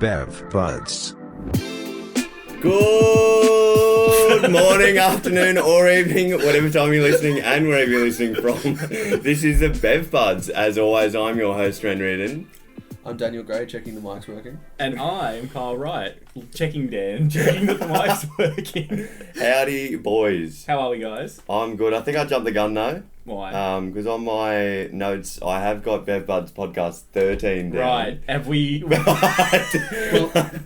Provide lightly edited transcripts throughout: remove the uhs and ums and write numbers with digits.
Bev Buds. Good morning, afternoon, or evening, whatever time you're listening and wherever you're listening from. This is the Bev Buds. As always, I'm your host, Trent. I'm Daniel Gray, checking the mic's working. And I'm Carl Wright, checking that the mic's working. Howdy, boys. How are we, guys? I'm good. I think I jumped the gun, though. Why? Because on my notes, I have got Bev Buds podcast 13 down. Right. Have we... Well,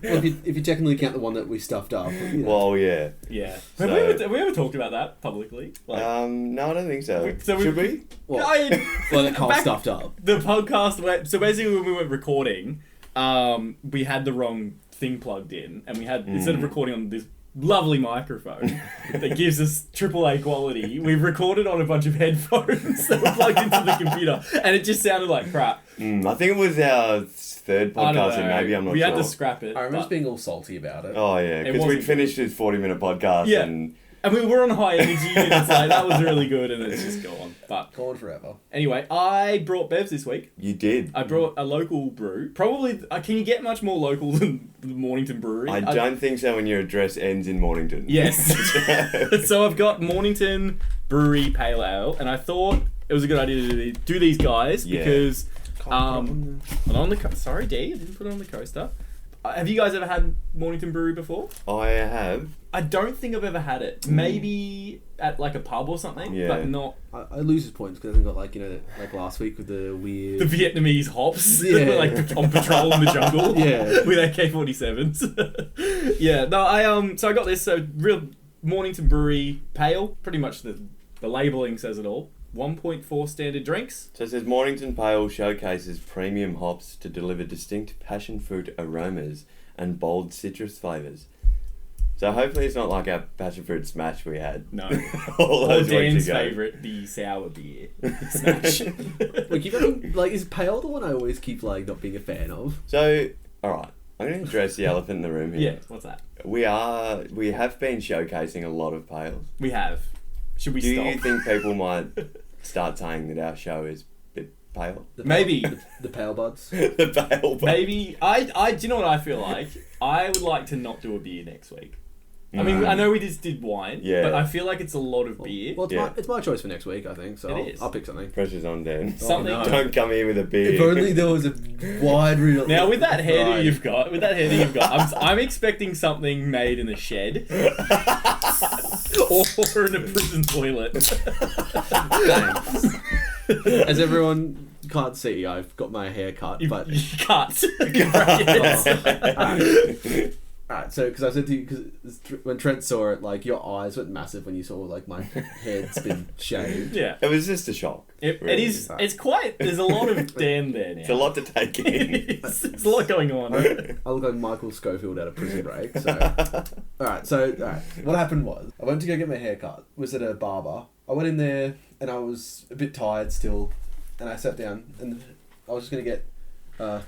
if you technically count the one that we stuffed up. You know. Well, yeah. Yeah. So- Have we ever talked about that publicly? No, I don't think so. So Should we? Well, I- well, that Carl back- stuffed up. The podcast... So basically when we were recording, we had the wrong thing plugged in. And we had, instead of recording on this lovely microphone that gives us AAA quality, we've recorded on a bunch of headphones that were plugged into the computer, and it just sounded like crap. I think it was our third I don't podcast, know. and maybe I'm not we sure. had to scrap it. I remember but- just being all salty about it. Oh, yeah, because wasn't- we'd finished this 40-minute podcast, Yeah. and we were on high energy, and it's like, that was really good, and it's just gone. But Gone forever. anyway, I brought Bevs this week. you did. I brought a local brew. Probably, can you get much more local than the Mornington Brewery? I don't think so when your address ends in Mornington. Yes. So I've got Mornington Brewery Pale Ale, and I thought it was a good idea to do these guys Yeah. because on the sorry, D, I didn't put it on the coaster. Have you guys ever had Mornington Brewery before? I have. I don't think I've ever had it. Maybe at like a pub or something, Yeah. but not I lose his points because I got like last week with the weird. the Vietnamese hops. Yeah. Like on patrol in the jungle. Yeah. With AK-47s. Yeah, no, so I got this, so real Mornington Brewery Pale, pretty much the labelling says it all. 1.4 standard drinks. So it says Mornington Pale showcases premium hops to deliver distinct passion fruit aromas and bold citrus flavours. So hopefully it's not like our passion fruit smash we had. No. All Or those weeks Dan's ago. favourite, the sour beer. Smash. We keep having, is pale the one I always keep not being a fan of? So, alright, I'm going to address the elephant in the room here. Yeah, what's that? We have been showcasing a lot of pales. We have. Should we Do stop? you think people might start saying that our show is a bit pale? Maybe. The pale buds. The pale. Maybe. Do you know what I feel like? I would like to not do a beer next week. I mean, I know we just did wine, Yeah. but I feel like it's a lot of beer. Well, Yeah. it's my choice for next week, I think. So It is. I'll pick something. Pressure's on, Dan. Something. no. Don't come here with a beer. If only there was a wide real. Now with that hairdo Right. you've got, I'm expecting something made in a shed or in a prison toilet. Thanks. As everyone can't see, I've got my hair cut, but You cut. Alright, so because I said to you, because when Trent saw it, your eyes went massive when you saw my head's been shaved. Yeah. It was just a shock. It really. is. It's quite. There's a lot of Dan there now. It's a lot to take in. It's a lot going on. I look like Michael Schofield at a prison break. So, alright. What happened was I went to go get my hair cut. Was at a barber. I went in there and I was a bit tired still, and I sat down and I was just gonna get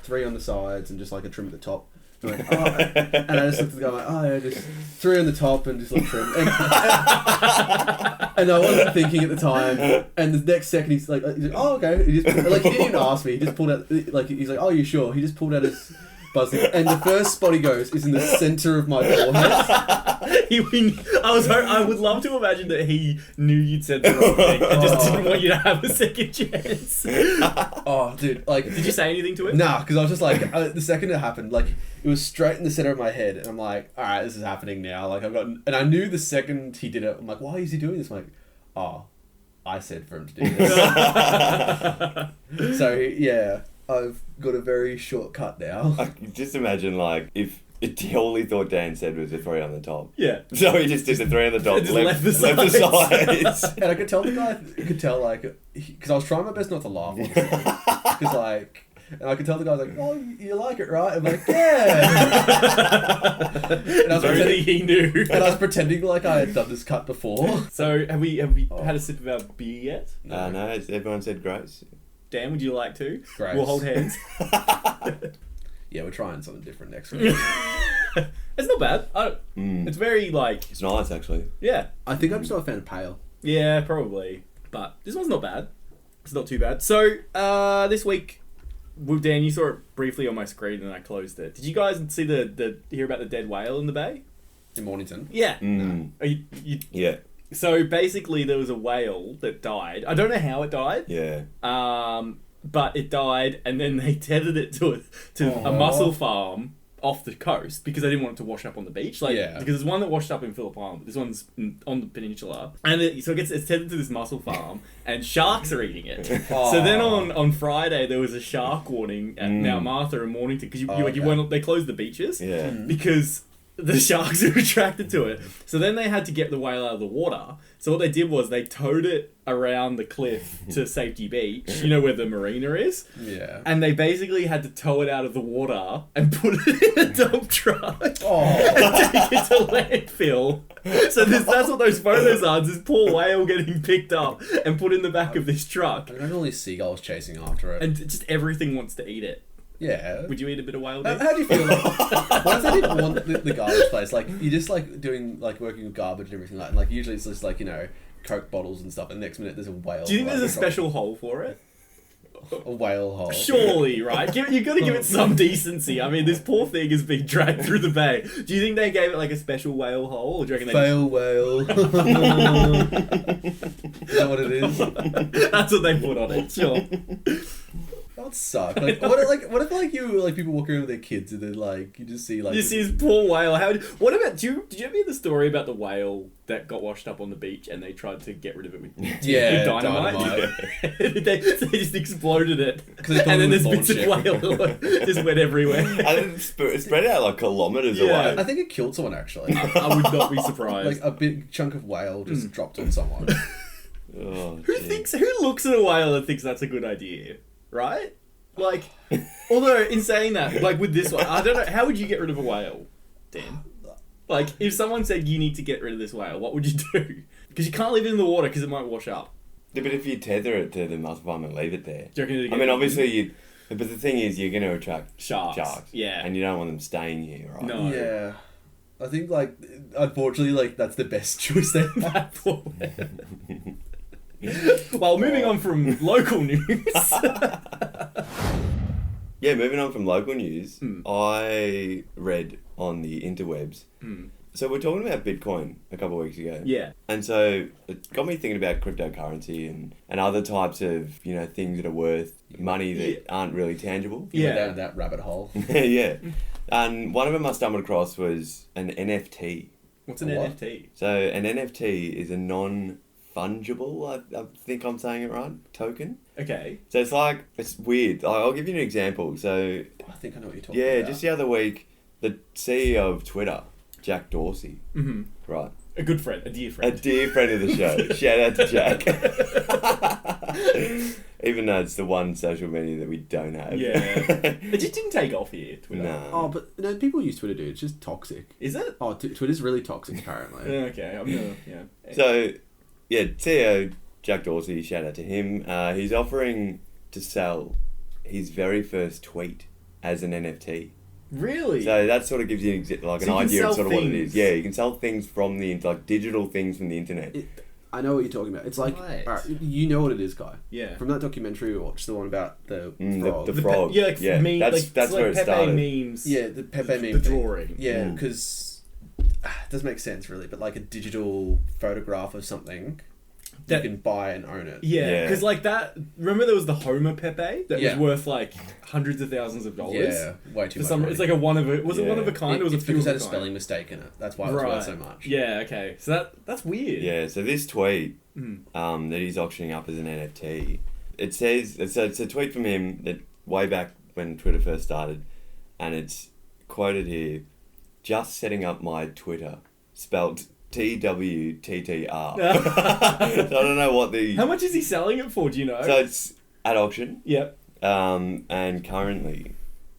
3 on the sides and just a trim at the top. And I just looked at the guy yeah, just 3 on the top and just look trim. And I wasn't thinking at the time. And the next second he's like, oh, okay. He just, he didn't even ask me. He just pulled out, he's like, oh, you sure? He just pulled out his buzzing. And the first spot he goes is in the centre of my forehead. I would love to imagine that he knew you'd said the wrong thing and just didn't want you to have a second chance. Oh, dude. Did you say anything to him? Nah, because I was just the second it happened, it was straight in the center of my head, and I'm like, all right, this is happening now. And I knew the second he did it, I'm like, why is he doing this? I'm like, oh, I said for him to do this. So yeah, I've got a very short cut now. Just imagine, if all he thought Dan said was a 3 on the top. Yeah. So he just did the 3 on the top, Just left the the sides. And I could tell the guy, because I was trying my best not to laugh, because and I could tell the guy oh, you like it, right? I'm like, yeah. And I was Only he knew. And I was pretending like I had done this cut before. So have we had a sip of our beer yet? No, everyone said gross. Dan, would you like to? Gross. We'll hold hands. Yeah, we're trying something different next week. It's not bad. It's very It's nice, actually. yeah. I think I'm still a fan of pale. Yeah, probably. But this one's not bad. It's not too bad. So, this week, well, Dan, you saw it briefly on my screen and I closed it. Did you guys see hear about the dead whale in the bay? In Mornington. Yeah. Mm. Yeah. So basically, there was a whale that died. I don't know how it died. Yeah. But it died, and then they tethered it to a mussel farm off the coast because they didn't want it to wash up on the beach. Because there's one that washed up in Phillip Island, but this one's on the peninsula, and so it's tethered to this mussel farm, and sharks are eating it. So then on Friday there was a shark warning at Mount Martha and Mornington because they closed the beaches because the sharks are attracted to it. So then they had to get the whale out of the water. So what they did was they towed it around the cliff to Safety Beach, you know where the marina is? Yeah. And they basically had to tow it out of the water and put it in a dump truck and take it to landfill. So that's what those photos are, this poor whale getting picked up and put in the back of this truck. I mean, all these seagulls chasing after it. And just everything wants to eat it. Yeah. Would you eat a bit of whale How dick? do you feel like once I didn't want the garbage place, like you're just like doing like working with garbage and everything like, and like usually it's just like, you know, Coke bottles and stuff, and next minute there's a whale. Do you think right there's a across- special hole for it? a whale hole? Surely, right? You've got to give it some decency. I mean, this poor thing is being dragged through the bay. Do you think they gave it like a special whale hole? Or do you reckon they... Fail whale. Is that what it is? That's what they put on it, sure. That would suck. Like, what if you like people walking around with their kids and then like you just see like You see this poor whale. What about... Did you ever hear the story about the whale that got washed up on the beach and they tried to get rid of it with dynamite? they just exploded it. And then there's bits of whale just went everywhere. And it spread out like kilometres away. I think it killed someone actually. I would not be surprised. Like a big chunk of whale just dropped on someone. Oh, Who looks at a whale and thinks that's a good idea? Right? Like, although in saying that, like with this one, I don't know, how would you get rid of a whale, Dan? Like, if someone said you need to get rid of this whale, what would you do? Because you can't leave it in the water because it might wash up. Yeah, but if you tether it to the mussel farm and leave it there, Do you reckon it'd I get mean, obviously but the thing is, you're going to attract Sharks. Yeah. and you don't want them staying here, right? No. Yeah. I think like unfortunately like that's the best choice they have. That poor whale. Well, moving on from local news. Yeah, moving on from local news, I read on the interwebs. So we're talking about Bitcoin a couple of weeks ago. Yeah. And so it got me thinking about cryptocurrency and other types of, you know, things that are worth money that aren't really tangible. You Yeah. went down that rabbit hole. Yeah. And one of them I stumbled across was an NFT. What's an What? NFT? So an NFT is a non-fungible, I think I'm saying it right, token. Okay. So it's weird. I'll give you an example. So I think I know what you're talking yeah, about. just the other week, the CEO of Twitter, Jack Dorsey, right? A good friend, a dear A friend. dear friend of the show. Shout out to Jack. Even though it's the one social media that we don't have. Yeah. It just didn't take off here, Twitter. No. Oh, but no, people use Twitter, dude. It's just toxic. Is it? Oh, Twitter's really toxic, apparently. Okay, I'm gonna, yeah. So, yeah, CEO Jack Dorsey, shout out to him. He's offering to sell his very first tweet as an NFT. Really? So that sort of gives you an So an you can idea sell of sort of what it things. is. Yeah, you can sell things from the like digital things from the internet. I know what you're talking about. It's like, Right. alright, you know what it is, Guy. Yeah. From that documentary we watched, the one about the frog. The frog. Yeah, like yeah. meme, That's it's where it Pepe started. memes. Yeah, the Pepe meme. The thing. drawing. Yeah, Mm. because it doesn't make sense really, but like a digital photograph of something, That- you can buy and own it. Yeah, Yeah. because like that. Remember, there was the Homer Pepe that Yeah. was worth like hundreds of thousands of dollars. Yeah, way too For much. some, money. it's like a one of a. Was it one Yeah. of a kind? or was it it's a few because it of had a a spelling kind? mistake in it. That's why it was worth so much. Yeah. Okay. So that's weird. Yeah, so this tweet Mm. that he's auctioning up as an NFT, it says it's a tweet from him that way back when Twitter first started, and it's quoted here: "Just setting up my Twitter, spelt TWTTR." So I don't know what the. How much is he selling it for? Do you know? So it's at auction, Yep. and currently,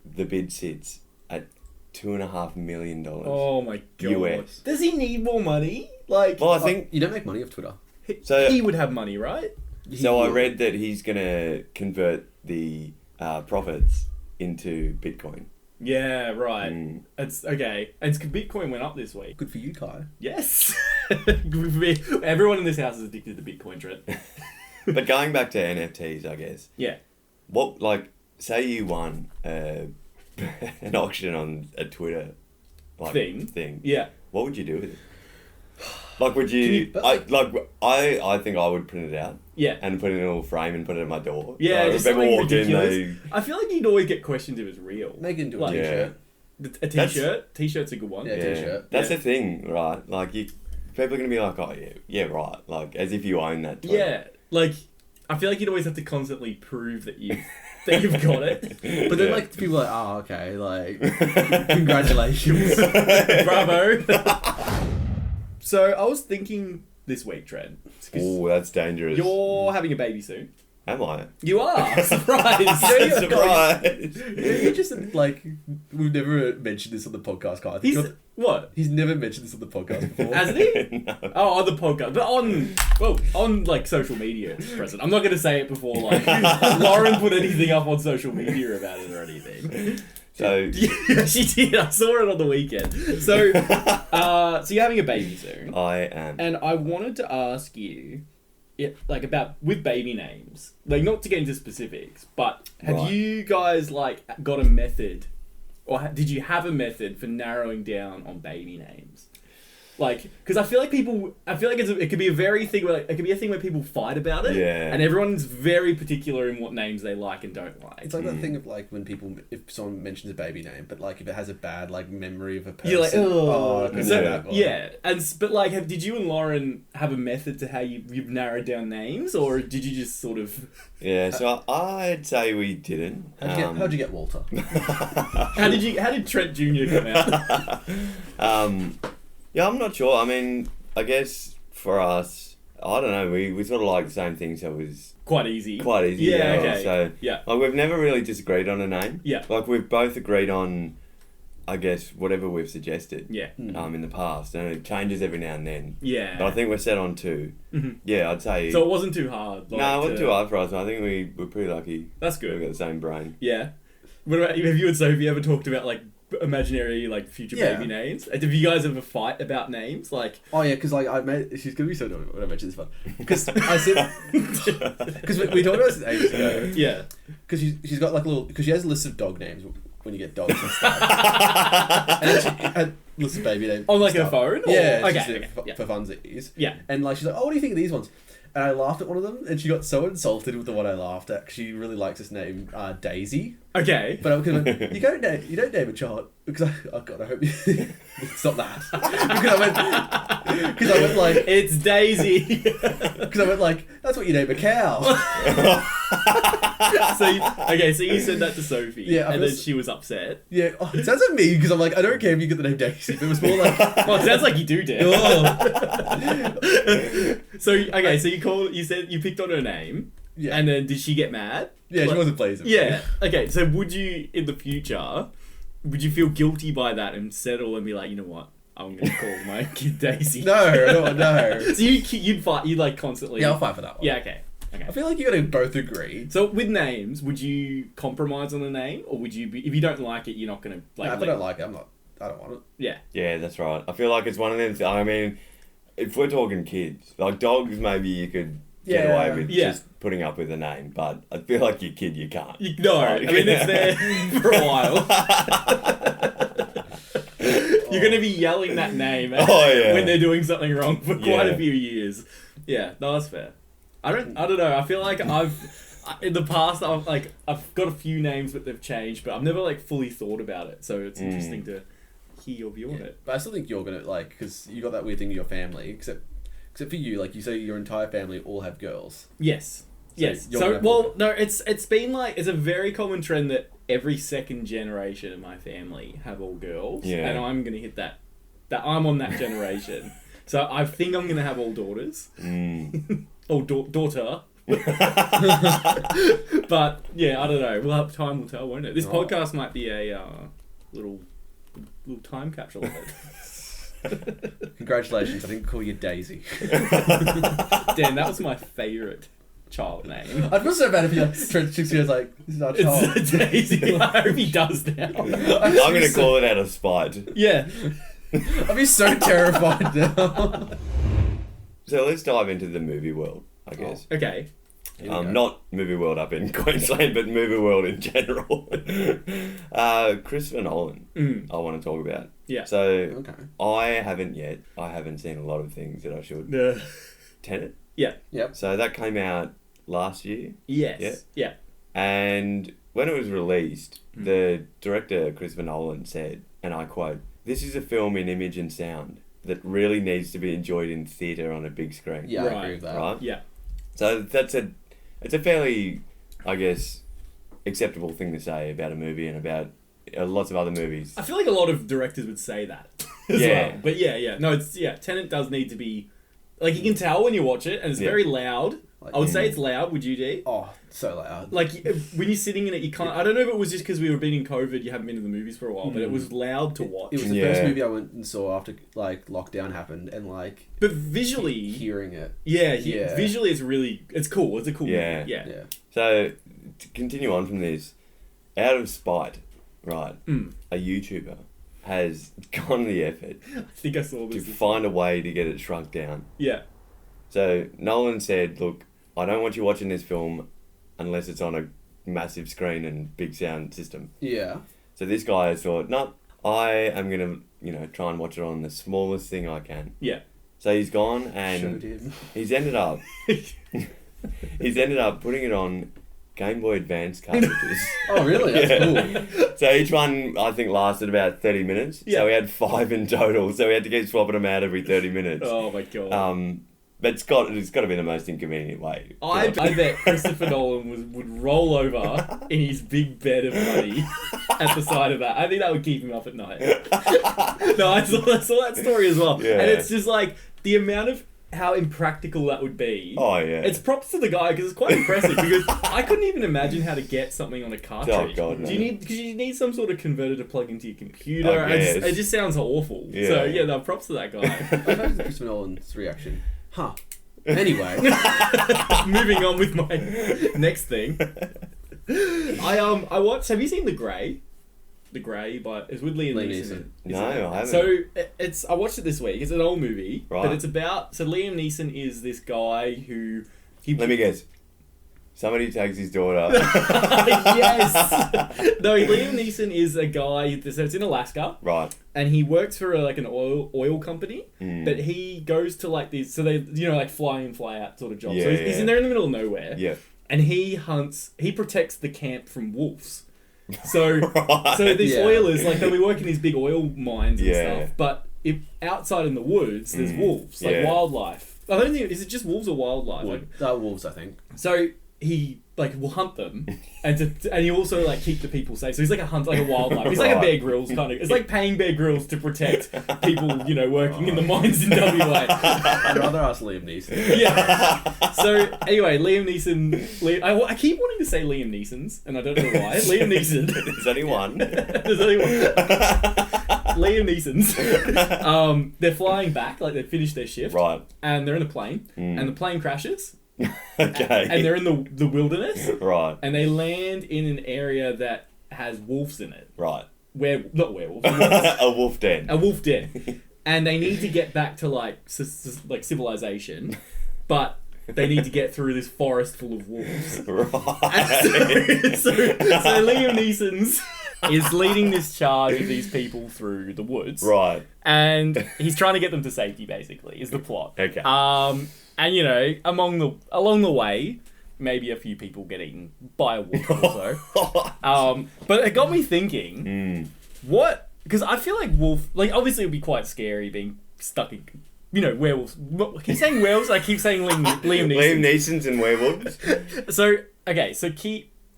the bid sits at $2.5 million. Oh my god. US. Does he need more money? Like, Well, I think You don't make money off Twitter. so. he would have money, right? So I read that he's gonna convert the profits into Bitcoin. Yeah. Right. Mm. It's okay. And Bitcoin went up this week. Good for you, Kai. Yes. Good for me. Everyone in this house is addicted to Bitcoin, Trent. But going back to NFTs, I guess. Yeah. What say you won an auction on a Twitter thing. Yeah. What would you do with it? Like, would Can you? you- but, I think I would print it out. Yeah. And put it in a little frame and put it at my door. Yeah, Like, just if people something walk in, ridiculous. I feel like you'd always get questions if it's real. Make it into a Like- t-shirt. A t-shirt? T-shirt's a good one. Yeah. T-shirt. That's Yeah. the thing, right? Like, people are gonna be like, oh yeah, right. Like, as if you own that. Twitter. Yeah, like I feel like you'd always have to constantly prove that you've got it. But then, Yeah. like, people are like, oh, okay, like, congratulations. Bravo. So I was thinking this week, Trent. 'Cause Oh, that's dangerous. you're having a baby soon. Am I? You are. Surprise. Surprise. You just, like, we've never mentioned this on the podcast, Kyle. I think What? he's never mentioned this on the podcast before. Hasn't he? No. Oh, on the podcast, but on like social media it's present. I'm not going to say it before like Lauren put anything up on social media about it or anything. So Yeah, she did. I saw it on the weekend. So, so you're having a baby soon, I am. and I wanted to ask you, like about with baby names, like not to get into specifics, but have Right. you guys like got a method, or did you have a method for narrowing down on baby names? Like, because I feel like it could be a very thing where it could be a thing where people fight about it, Yeah. and everyone's very particular in what names they like and don't like. It's like that thing of, like, when if someone mentions a baby name, but, like, if it has a bad, like, memory of a person. You're like, oh, I oh, can so, do that one. yeah, but like, did you and Lauren have a method to how you've narrowed down names, or did you just sort of? Yeah, so I'd say we didn't. How'd you get Walter? How did Trent Jr. come out? Yeah, I'm not sure. I mean, I guess for us, I don't know. We sort of like the same thing, so it was Quite easy. Yeah. Okay. So Yeah. like we've never really disagreed on a name. Yeah. Like we've both agreed on, I guess, whatever we've suggested. Yeah. In the past, and it changes every now and then. Yeah. But I think we're set on two. Mhm. Yeah, I'd say. So it wasn't too hard. Like, no, it wasn't too hard for us. I think we're pretty lucky. That's We've good. got the same brain. Yeah. What about have you and Sophie ever talked about like imaginary like future Yeah. baby names? Have you guys ever fight about names? Like, Oh, yeah, because, like, she's going to be so annoyed when I mention this one. Because I said... Because we talked about this ages ago. yeah. Because she's got, like, because she has a list of dog names when you get dogs and stuff. And then she had a list of baby names. On like stuff. her phone? Or? Yeah, Okay. she said Yeah. for funsies. Yeah. And, like, she's like, oh, what do you think of these ones? And I laughed at one of them, and she got so insulted with the one I laughed at, 'cause she really likes this name, Daisy. Okay. But I was kind of, you don't name a child, because oh god, I hope you, it's not that. Because I went like, It's Daisy. because I went like, that's what you name a cow. So you said that to Sophie, Yeah, and then she was upset. Yeah, oh, it sounds like me, because I'm like, I don't care if you get the name Daisy, but it was more like, Well, it sounds like you do, Dan. oh. So you said you picked on her name, Yeah. and then did she get mad? Yeah, she Like- wasn't pleased. with me. Yeah. Okay. So would you in the future, would you feel guilty by that and settle and be like, you know what, I'm gonna call my kid Daisy? No. So you'd fight. You'd like constantly. Yeah, I'll fight for that one. Yeah. Okay. Okay. I feel like you gotta both agree. So with names, would you compromise on the name, or would you be if you don't like it, you're not gonna like? No, if I don't like it, I don't want it. Yeah. Yeah, that's right. I feel like it's one of them. I mean, if we're talking kids, like dogs, maybe you could get Yeah. away with Yeah. just putting up with a name, but I feel like your kid, you can't. No, I mean it's there for a while. You're gonna be yelling that name when they're doing something wrong for quite a few years. Yeah, no, that's fair. I don't know. I feel like in the past I've got a few names but they've changed, but I've never like fully thought about it. So it's interesting to hear your view on it. But I still think you're gonna like, because you got that weird thing with your family, except for you, like you say, your entire family all have girls. Yes. Yes. you're So, gonna- well, no, it's been like, it's a very common trend that every second generation of my family have all girls. Yeah. And I'm going to hit that I'm on that generation. So I think I'm going to have all daughters. Or daughter. But, yeah, I don't know. Time will tell, won't it? This podcast might be a little time capsule of it. Congratulations, I didn't call you Daisy. Dan, that was my favourite child name. I'd feel so bad if you like Trent 6 years like, this is our child. It's Daisy. I hope he does now. I'm going to call it out of spite. Yeah. I'd be so terrified now. So let's dive into the movie world, I guess. Okay. Here we go. Not Movie World up in Queensland, but Movie World in general. Christopher Nolan, I want to talk about. Yeah. So, Okay. I haven't yet. I haven't seen a lot of things that I should. Tenet. Yeah. Yep. So, that came out last year. Yes. Yeah. And when it was released, the director, Christopher Nolan, said, and I quote, "This is a film in image and sound that really needs to be enjoyed in theatre on a big screen." Yeah, I Right. agree with that. Right? Yeah. So it's a fairly, I guess, acceptable thing to say about a movie and about lots of other movies. I feel like a lot of directors would say that as Yeah. well. But yeah. No, Tenet does need to be, like, you can tell when you watch it, and it's very loud. Like, I would say it's loud, would you, D? Oh, so loud. Like, when you're sitting in it, you can't... I don't know if it was just because we were being in COVID, you haven't been to the movies for a while, but it was loud to watch. It was the first movie I went and saw after like lockdown happened, and like But visually... hearing it. Yeah, Yeah. visually it's really... It's cool. It's a cool Yeah. movie. Yeah. Yeah. So, to continue on from this, out of spite, right, a YouTuber has gone to the effort I think I saw to this. find a way to get it shrunk down. Yeah. So, Nolan said, look, I don't want you watching this film unless it's on a massive screen and big sound system. Yeah. So this guy has thought, no, I am going to, try and watch it on the smallest thing I can. Yeah. So he's gone Showed and him. he's ended up putting it on Game Boy Advance cartridges. Oh, really? That's cool. So each one, I think, lasted about 30 minutes. Yeah. So we had 5 in total. So we had to keep swapping them out every 30 minutes. Oh, my God. But it's got to be the most inconvenient way. to I watch it. bet Christopher Nolan would roll over in his big bed of money at the side of that. I think that would keep him up at night. No, I saw that story as well. Yeah. And it's just like the amount of how impractical that would be. Oh, yeah. It's props to the guy because it's quite impressive because I couldn't even imagine how to get something on a cartridge. Oh, God, no. Do you need, because you need some sort of converter to plug into your computer. I guess. It just sounds awful. Yeah. So yeah, no, props to that guy. I heard Christopher Nolan's reaction. Huh. Anyway. Moving on with my next thing. I watched. Have you seen The Grey? The Grey, but it's with Liam Neeson. No, I haven't. So I watched it this week. It's an old movie, Right. but it's about. So Liam Neeson is this guy who Let me guess. Somebody takes his daughter. Yes. No, Liam Neeson is a guy. So it's in Alaska. Right. And he works for an oil company, but he goes to like these, so they, like fly in, fly out sort of jobs. So he's in there in the middle of nowhere. Yeah. And he protects the camp from wolves. So, Right. so these Yeah. oilers, like they'll be working these big oil mines and Yeah. stuff, but if outside in the woods, there's wolves, like Yeah. wildlife. I don't think, is it just wolves or wildlife? Like, Wolves, I think. so he will hunt them, and he also like keep the people safe. So he's like a hunter, like a wildlife. He's like a Right. Bear Grylls kind of. It's like paying Bear Grylls to protect people, working in the mines in WA. I'd rather ask Liam Neeson. Yeah. So anyway, Liam Neeson. I keep wanting to say Liam Neeson's, and I don't know why. Liam Neeson. There's only one. There's only one. Liam Neeson's. They're flying back, like they finished their shift, Right. and they're in a plane, and the plane crashes. Okay. And they're in the wilderness, Right. and they land in an area that has wolves in it. Right. Not werewolves. A wolf den. A wolf den. And they need to get back to like civilization, but they need to get through this forest full of wolves. Right. So Liam Neeson's is leading this charge of these people through the woods. Right. And he's trying to get them to safety, basically, is the plot. Okay. And along the way, maybe a few people get eaten by a wolf also. But it got me thinking, because I feel like obviously it would be quite scary being stuck in, werewolves. I keep saying werewolves, I keep saying Liam Neeson. Liam Neeson's in werewolves. So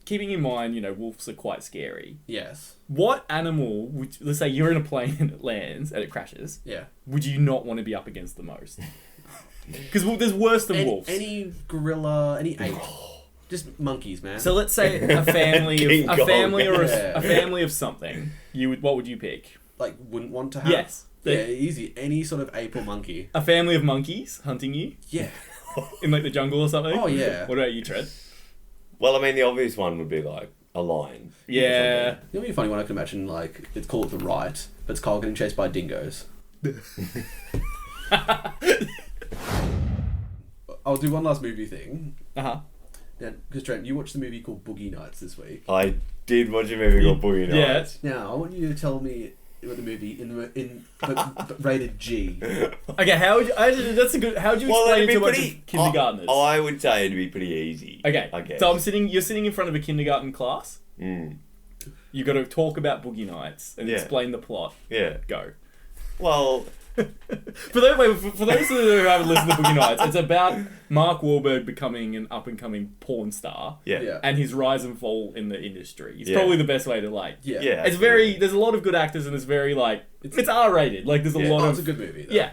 keeping in mind, wolves are quite scary. Yes. What animal, let's say you're in a plane and it lands and it crashes, Yeah. would you not want to be up against the most? Because there's worse than wolves. Any gorilla, any ape. Just monkeys, man. So let's say a family King of Kong. a family of something. What would you pick? like, wouldn't want to have? Yes. Yeah, easy. Any sort of ape or monkey. A family of monkeys hunting you Yeah. in like the jungle or something. Oh, yeah. What about you, Trent? Well, I mean, the obvious one would be like a lion. Yeah. You know what'd be a funny one I can imagine, like, it's called The Right, but it's Carl getting chased by dingoes. I'll do one last movie thing. Uh-huh. Now, because Trent, you watched the movie called Boogie Nights this week. I did watch a movie called Boogie Nights. Now, I want you to tell me about the movie but rated G. Okay, that's a good. How would you explain it to a bunch of kindergartners? I would say it'd be pretty easy. Okay, I guess. so you're sitting in front of a kindergarten class. Mm. You've got to talk about Boogie Nights and explain the plot. Yeah. Go. Well, for those who haven't listened to Boogie Nights, it's about Mark Wahlberg becoming an up-and-coming porn star. Yeah. And his rise and fall in the industry. It's probably the best way to Yeah. It's very. There's a lot of good actors and it's very it's R-rated. Like there's a lot of. It's a good movie. Though. Yeah.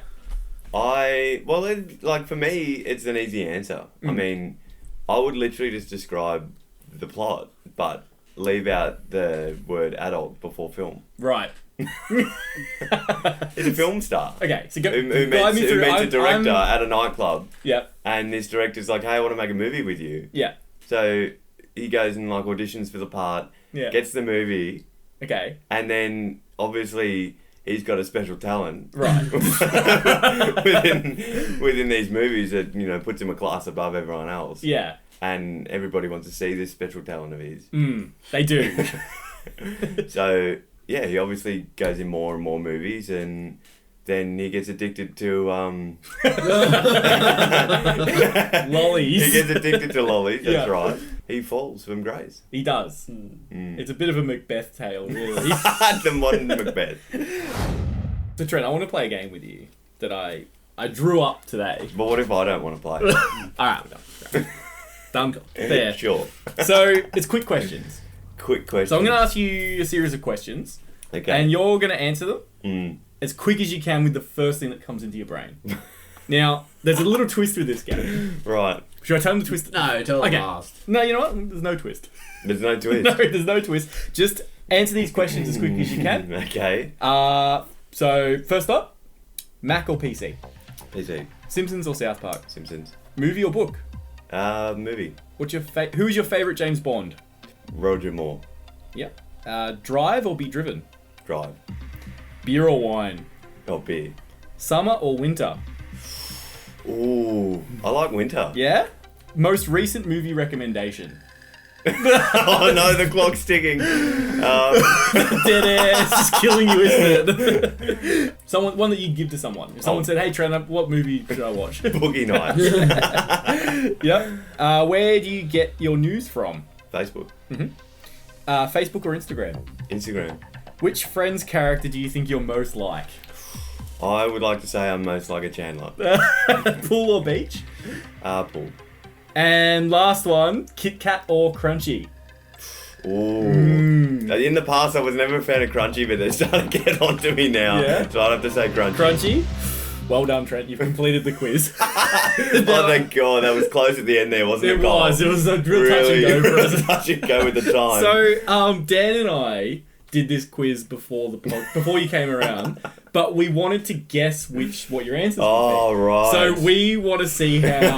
For me, it's an easy answer. I mean, I would literally just describe the plot, but leave out the word adult before film. Right. It's a film star. Okay, so who meets a director at a nightclub. Yeah. And this director's like, hey, I want to make a movie with you. Yeah. So he goes and auditions for the part. Yeah. Gets the movie. Okay. And then obviously he's got a special talent. Right. within these movies that, puts him a class above everyone else. Yeah. And everybody wants to see this special talent of his. They do. So, yeah, he obviously goes in more and more movies, and then he gets addicted to lollies. He gets addicted to lollies, that's right. He falls from grace. He does. It's a bit of a Macbeth tale, really. The modern Macbeth. So Trent, I want to play a game with you that I drew up today. But what if I don't want to play? Alright, we're done. Done. There. Sure. So, it's quick questions. Quick questions. So I'm going to ask you a series of questions. Okay. And you're going to answer them as quick as you can with the first thing that comes into your brain. Now, there's a little twist with this game. Right. Should I tell them the twist? No, tell them last. No, you know what? There's no twist. There's no twist? No, there's no twist. Just answer these questions as quickly as you can. Okay. So, first up, Mac or PC? PC. Simpsons or South Park? Simpsons. Movie or book? Movie. What's your who is your favourite James Bond? Roger Moore. Yep. Drive or be driven? Drive. Beer or wine? Oh, beer. Summer or winter? Ooh, I like winter. Yeah? Most recent movie recommendation? Oh no, the clock's ticking. Dead air, it's just killing you, isn't it? One that you'd give to someone. If someone said, hey Trent, what movie should I watch? Boogie Nights. Yep. Where do you get your news from? Facebook. Facebook or Instagram? Instagram. Which Friends character do you think you're most like? I would like to say I'm most like a Chandler. Pool or beach? Pool. And last one, Kit Kat or Crunchy? Ooh. In the past, I was never a fan of Crunchy, but they're starting to get onto me now. Yeah? So I'd have to say Crunchy. Crunchy? Well done, Trent. You've completed the quiz. Oh, thank God. That was close at the end there, wasn't it? It was. It was a real touch and go for us. Touch and go with the time. So, Dan and I did this quiz before you came around, but we wanted to guess what your answers would be. Oh, right. So we want to see how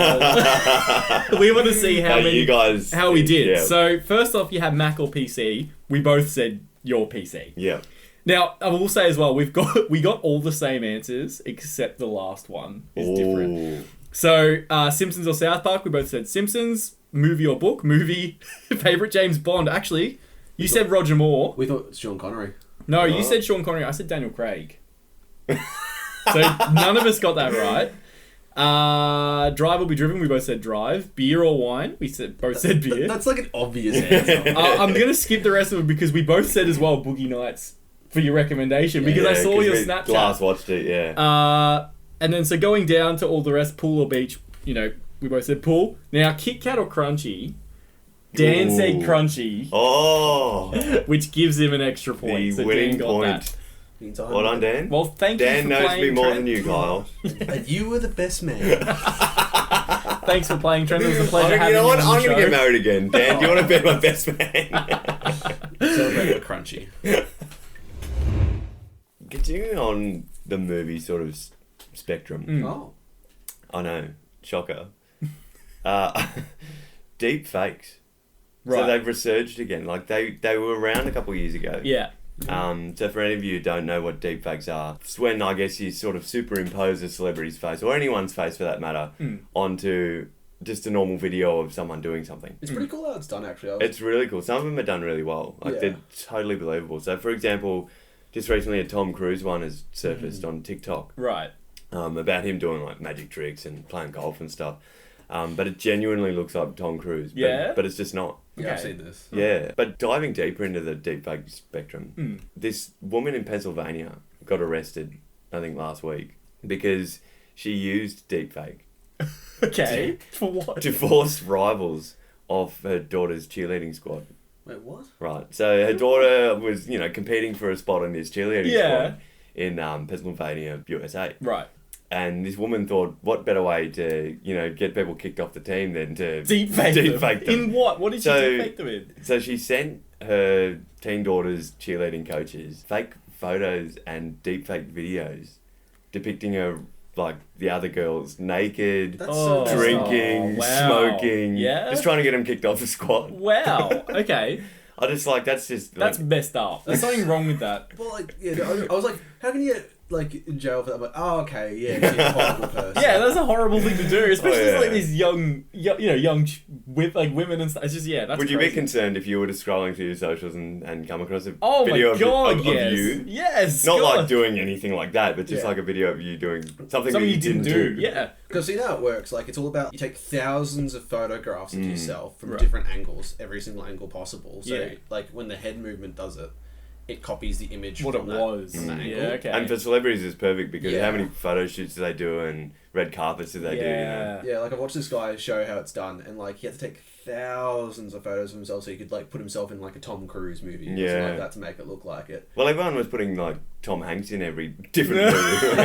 how we did. Yeah. So first off, you have Mac or PC. We both said your PC. Yeah. Now I will say as well, we got all the same answers except the last one is different. So Simpsons or South Park, we both said Simpsons. Movie or book? Movie. Favorite James Bond? Actually, you said Roger Moore. We thought Sean Connery. No, you said Sean Connery. I said Daniel Craig. So none of us got that right. Drive or be driven? We both said drive. Beer or wine? We both said beer. That's like an obvious answer. I'm gonna skip the rest of it because we both said as well Boogie Nights for your recommendation because I saw your Snapchat. Last watched it, yeah. And then so going down to all the rest, pool or beach. We both said pool. Now Kit Kat or Crunchy? Dan said Crunchy. Oh, which gives him an extra point. The winning point. Well done, Dan. Well, thank you for playing. Dan knows me more Trent. than you, Kyle. And you were the best man. Thanks for playing, Trent. It was a pleasure having you on the I'm show. going to get married again. Dan, do you want to be my best man? Celebrate with Crunchy. Continuing on the movie sort of spectrum. Oh. I know. Shocker. Deepfakes. Right. So they've resurged again. Like they were around a couple of years ago. Yeah. So for any of you who don't know what deepfakes are, it's when I guess you sort of superimpose a celebrity's face, or anyone's face for that matter, onto just a normal video of someone doing something. It's pretty cool how it's done, actually. It's really cool. Some of them are done really well. Like, they're totally believable. So, for example, just recently a Tom Cruise one has surfaced on TikTok. Right. About him doing, like, magic tricks and playing golf and stuff. But it genuinely looks like Tom Cruise. But it's just not. Yeah, I've seen this. Yeah. But diving deeper into the deepfake spectrum, this woman in Pennsylvania got arrested, I think, last week because she used deepfake. Okay. For what? To force rivals off her daughter's cheerleading squad. Wait, what? Right. So her daughter was, competing for a spot on this cheerleading squad in Pennsylvania, USA. Right. And this woman thought, what better way to, get people kicked off the team than to deepfake them. In what? What did she deepfake them in? So she sent her teen daughter's cheerleading coaches fake photos and deepfake videos depicting her, like, the other girls naked, drinking, smoking, just trying to get them kicked off the squad. Wow. Okay. I just that's messed up. There's something wrong with that. Well, like, I was like, how can you get, like, in jail for that? I'm like, oh, okay, yeah, she's a horrible person. Yeah, that's a horrible thing to do, especially like these young with like women and stuff. It's just that's. Would you crazy. be concerned if you were just scrolling through your socials and come across a Oh video my God, of yes. you? Yes. Not God. like doing anything like that, but just like a video of you doing something that you didn't do. Yeah. Because see how it works. Like, it's all about, you take thousands of photographs of yourself from different angles, every single angle possible. So like when the head movement does it, it copies the image what from it that, was. from that angle. Yeah, okay. And for celebrities, it's perfect because how many photo shoots do they do and red carpets do they do? Yeah, like I watched this guy show how it's done, and like he had to take thousands of photos of himself so he could like put himself in like a Tom Cruise movie or something like that to make it look like it. Well, everyone was putting like Tom Hanks in every different movie.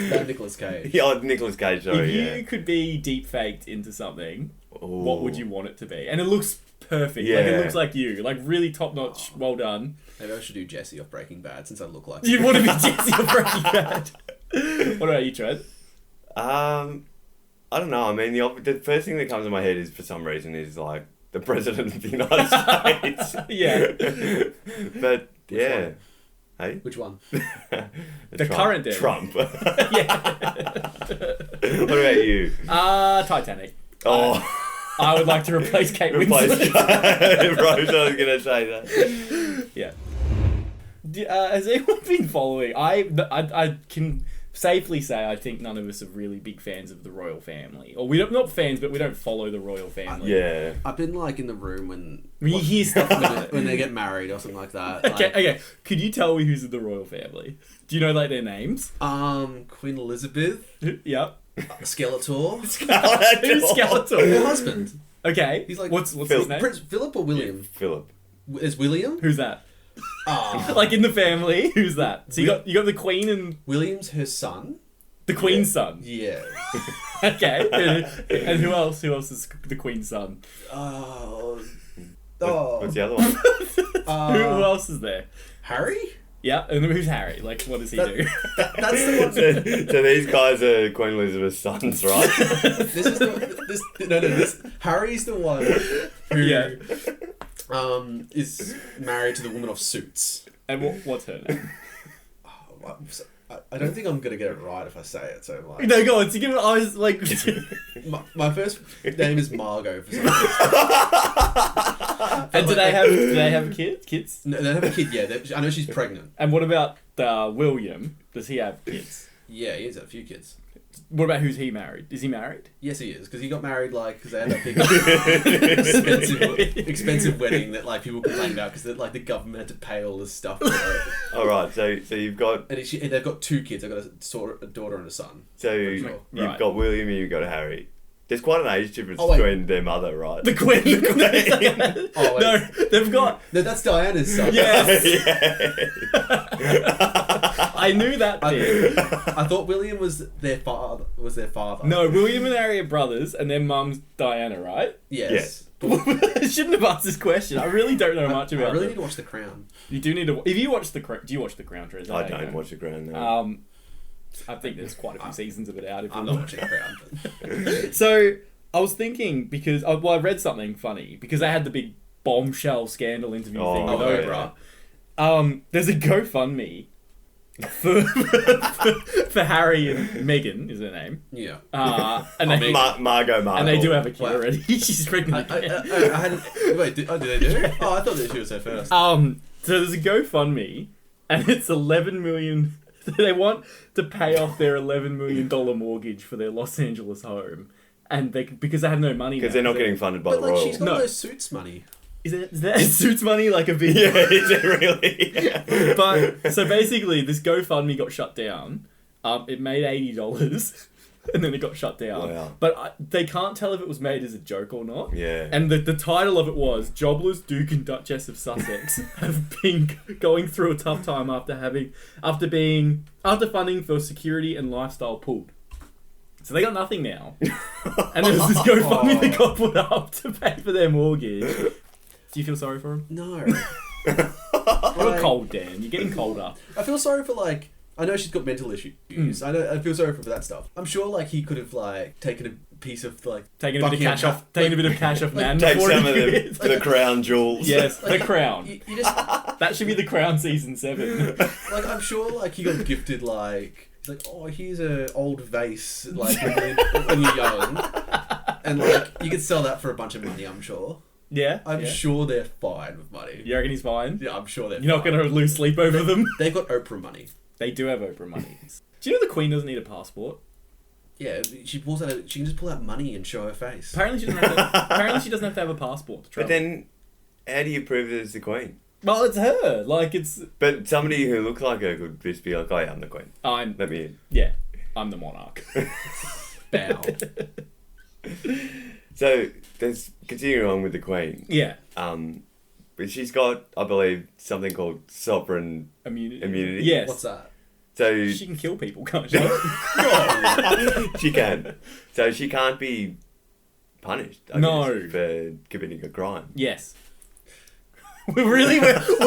That Nicolas Cage. Yeah, Nicolas Cage. Sorry, if you could be deep faked into something, what would you want it to be? And it looks perfect. Yeah. Like it looks like you. Like really top notch. Well done. Maybe I should do Jesse off Breaking Bad since I look like you want to be Jesse of Breaking Bad. What about you, Trent? I don't know. I mean, the first thing that comes to my head is, for some reason, is like the president of the United States. Yeah. But Which one? Hey? Which one? The current day. Trump. Yeah. What about you? Titanic. Oh. I would like to replace Kate Winslet. Rose, I was going to say that. Yeah. Has anyone been following? I can safely say I think none of us are really big fans of the royal family. Or we don't, not fans, but we don't follow the royal family. Yeah. I've been like in the room when you hear stuff when they get married or something like that. Okay, Like, okay. Could you tell me who's in the royal family? Do you know like their names? Queen Elizabeth, Yep. Skeletor, Who's Skeletor? her husband. Okay. He's like what's his name? Prince Philip or William? Philip. Is William? Who's that? Ah, Like in the family, who's that? So you got the queen and William's her son. the queen's son. Yeah. Okay. And who else? Who else is the queen's son? Oh. What's the other one? Who else is there? Harry? Yeah, and who's Harry? Like, what does he do? That's the one. So these guys are Queen Elizabeth's sons, right? This Harry's the one who is married to the woman of Suits. And what's her name? I don't think I'm gonna get it right if I say it. So like, No, go on. So give it. I was like, my first name is Margot for some reason. and do they have kids? No, they have a kid. Yeah, I know she's pregnant. And what about William? Does he have kids? Yeah, he has a few kids. What about who's he married? Is he married? Yes, he is, because he got married because they had that big expensive wedding that like people complained about because like the government had to pay all this stuff for it. All right, so you've got And they've got two kids. They've got a daughter and a son. you've Right. got William and you've got Harry. There's quite an age difference Oh, wait. between their mother, right? The Queen. Oh, wait. No, they've got. No, that's Diana's son. Yes. Yeah. I knew that bit. I thought William was their father. No, William and Harry are brothers, and their mum's Diana, right? Yes. I shouldn't have asked this question. I really don't know much about I really them. need to watch The Crown. You do need to. If you watch the Crown, do you watch the Crown, Trent? I don't watch The Crown now. I think there's quite a few seasons of it out. I'm not watching The Crown. But... So I was thinking because I read something funny because they had the big bombshell scandal interview thing with yeah. Oprah. There's a GoFundMe for Harry and Meghan is her name. Yeah. And they, Margot. and they do have a kid Wow. already. She's pregnant I again. hadn't. Wait, did they do? Oh, I thought that she was there first. So there's a GoFundMe, and it's 11 million. They want to pay off their $11 million mortgage for their Los Angeles home, and because they have no money. Because they're not getting funded by But the like, royals. she's got No. no Suits money. Is that Suits money like a big? Yeah, is it really? Yeah. But so basically, this GoFundMe got shut down. It made $80, and then it got shut down. Wow. But they can't tell if it was made as a joke or not. Yeah. And the title of it was "Jobless Duke and Duchess of Sussex have been going through a tough time after funding for security and lifestyle pulled." So they got nothing now. And there's this GoFundMe that got put up to pay for their mortgage. Do you feel sorry for him? No. You're cold, Dan. You're getting colder. I feel sorry for like. I know she's got mental issues. I feel sorry for that stuff. I'm sure like he could have like taken a piece of like Taking a bit of cash off man. Take before some he of quits. the crown jewels. Yes, Like, the Crown. You just That should be the Crown season 7. like I'm sure like he got gifted like oh here's a old vase like when you're young, and like you could sell that for a bunch of money. I'm sure. Yeah, I'm yeah. sure they're fine with money. You reckon he's fine? Yeah, I'm sure they're. You're not fine. going to lose sleep over them? They've got Oprah money. They do have Oprah money. Do you know the Queen doesn't need a passport? Yeah, she pulls out. She can just pull out money and show her face. Apparently she doesn't have to have a passport to travel. But then, how do you prove that it's the Queen? Well, it's her. Like, it's... But somebody who looks like her could just be like, "Oh, yeah, I'm the Queen. I'm Let me in." the monarch. Bow. So, there's continuing on with the Queen. Yeah. But she's got, I believe, something called sovereign Immunity. Yes. Yes. What's that? So She can kill people, can't she? she can. So she can't be punished. I No. guess, for committing a crime. Yes. We're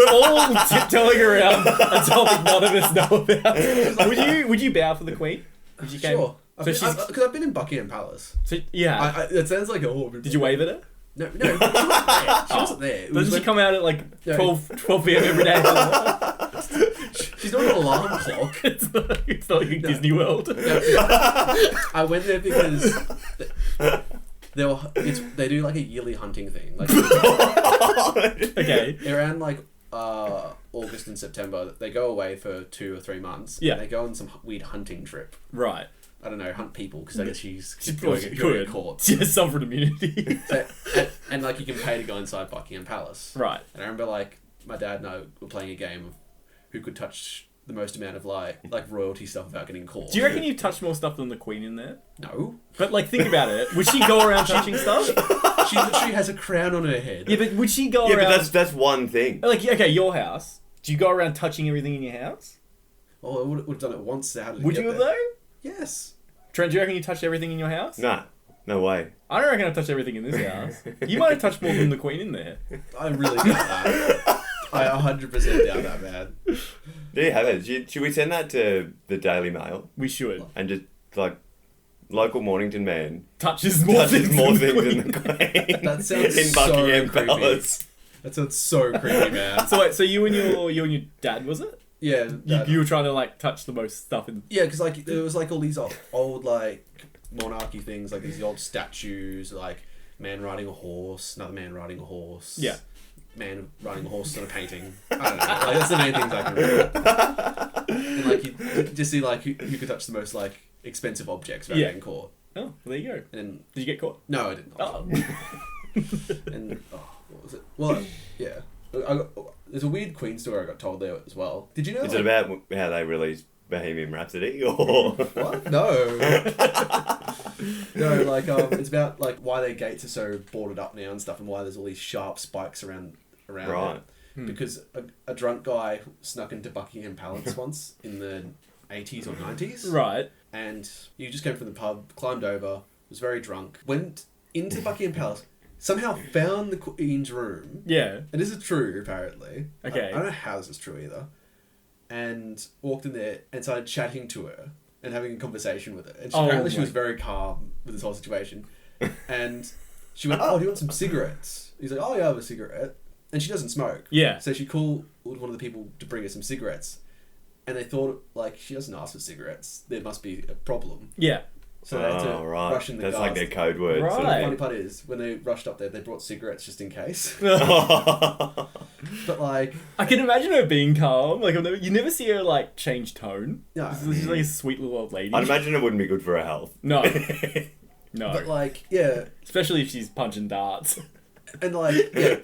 all tiptoeing around a topic none of us know about. Would you bow for the Queen? Would you Sure. Because I've been in Buckingham Palace. yeah. It sounds like Did you wave at her? No, she wasn't there. She wasn't there. It was Doesn't she when- come out at like No. 12 p.m. every day? She's not an alarm clock. It's not like Disney World. I went there because they do like a yearly hunting thing. Like Okay. around like August and September, they go away for 2 or 3 months. Yeah. And they go on some weird hunting trip. Right. I don't know, hunt people because I guess she's Well, going she to could. court. Yeah, sovereign immunity. And like you can pay to go inside Buckingham Palace. Right. And I remember like my dad and I were playing a game of who could touch the most amount of like royalty stuff without getting caught. Do you reckon you've touched more stuff than the Queen in there? No. But like, think about it. Would she go around touching stuff? She literally has a crown on her head. Yeah, but would she go Yeah, around? but that's one thing. Like, okay, your house. Do you go around touching everything in your house? Oh, I would have done it once. How did it Would get you there? though? Yes. Trent, do you reckon you touched everything in your house? Nah, no way. I don't reckon I've touched everything in this house. You might have touched more than the Queen in there. I really doubt that. I 100% doubt that, man. There you have it. Should we send that to the Daily Mail We should. and just like local Mornington man Touches more touches things more than the things Queen. than the Queen That sounds in so Buckingham creepy. Palace. That sounds so creepy, man. So wait, so you and your dad, was it? Yeah. You were trying to like touch the most stuff in. Yeah, because like there was like all these old like monarchy things, like these old statues, like man riding a horse, another man riding a horse. Yeah. Man riding a horse on a painting. I don't know. Like that's the main things I can remember. And like you just see like who could touch the most like expensive objects without Yeah. getting caught. Oh, well, there you go. And then Did you get caught? no, I didn't. Oh. And what was it? Well, yeah. There's a weird Queen story I got told there as well. Did you know? Is like, it about how they released Bohemian Rhapsody or What? No. No, like it's about like why their gates are so boarded up now and stuff, and why there's all these sharp spikes around right? it. Because a drunk guy snuck into Buckingham Palace once in the 80s or 90s. Right. And he just came from the pub, climbed over, was very drunk, went into Buckingham Palace, somehow found the Queen's room. Yeah. And this is true, apparently. Okay. I don't know how this is true either. And walked in there and started chatting to her and having a conversation with her. And apparently she was very calm with this whole situation. And she went, "Oh, do you want some cigarettes?" He's like, "Oh, yeah, I have a cigarette." And she doesn't smoke. Yeah. So she called one of the people to bring her some cigarettes. and they thought, like, she doesn't ask for cigarettes. There must be a problem. Yeah. So they had to right. rush in the That's cars. like their code word. Right. So the Sort funny part is, when they rushed up there, they brought cigarettes just in case. of. But, like, I can imagine her being calm. Like, you never see her, like, change tone. no. She's like a sweet little old lady. I'd imagine it wouldn't be good for her health. No. No. But, like, yeah. Especially if she's punching darts. And, like, yeah.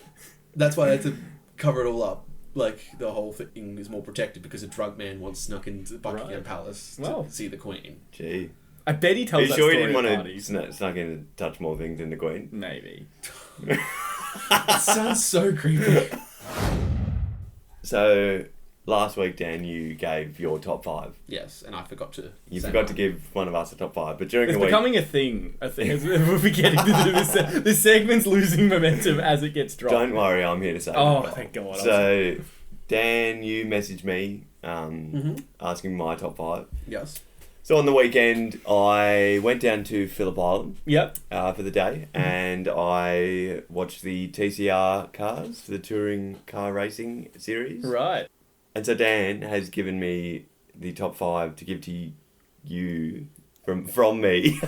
That's why they had to cover it all up. Like, the whole thing is more protected because a drug man once snuck into Buckingham Palace to see the Queen. Gee. I bet he Are tells you that sure he story didn't at want parties. to snuck in to touch more things than the Queen? Maybe. It sounds so creepy. So, last week, Dan, you gave your top 5. Yes, and I forgot to. You say forgot mine. to give one of us a top 5, but during It's the week... becoming a thing. We're getting to this segment's losing momentum as it gets dropped. Don't worry, I'm here to say Oh, thank God. So, Dan, you messaged me asking my top 5. Yes. So on the weekend, I went down to Phillip Island Yep. for the day, and I watched the TCR cars for the touring car racing series. Right. And so Dan has given me the top 5 to give to you from me.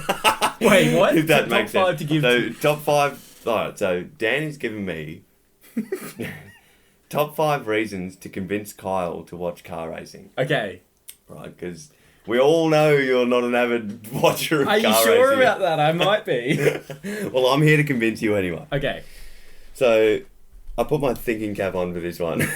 Wait, what? If that Top makes 5 sense. to give so to... top 5. All right. So Dan has given me top 5 reasons to convince Kyle to watch car racing. Okay. Right, because we all know you're not an avid watcher of car Are racing. you sure about that? I might be. Well, I'm here to convince you anyway. Okay. So, I put my thinking cap on for this one,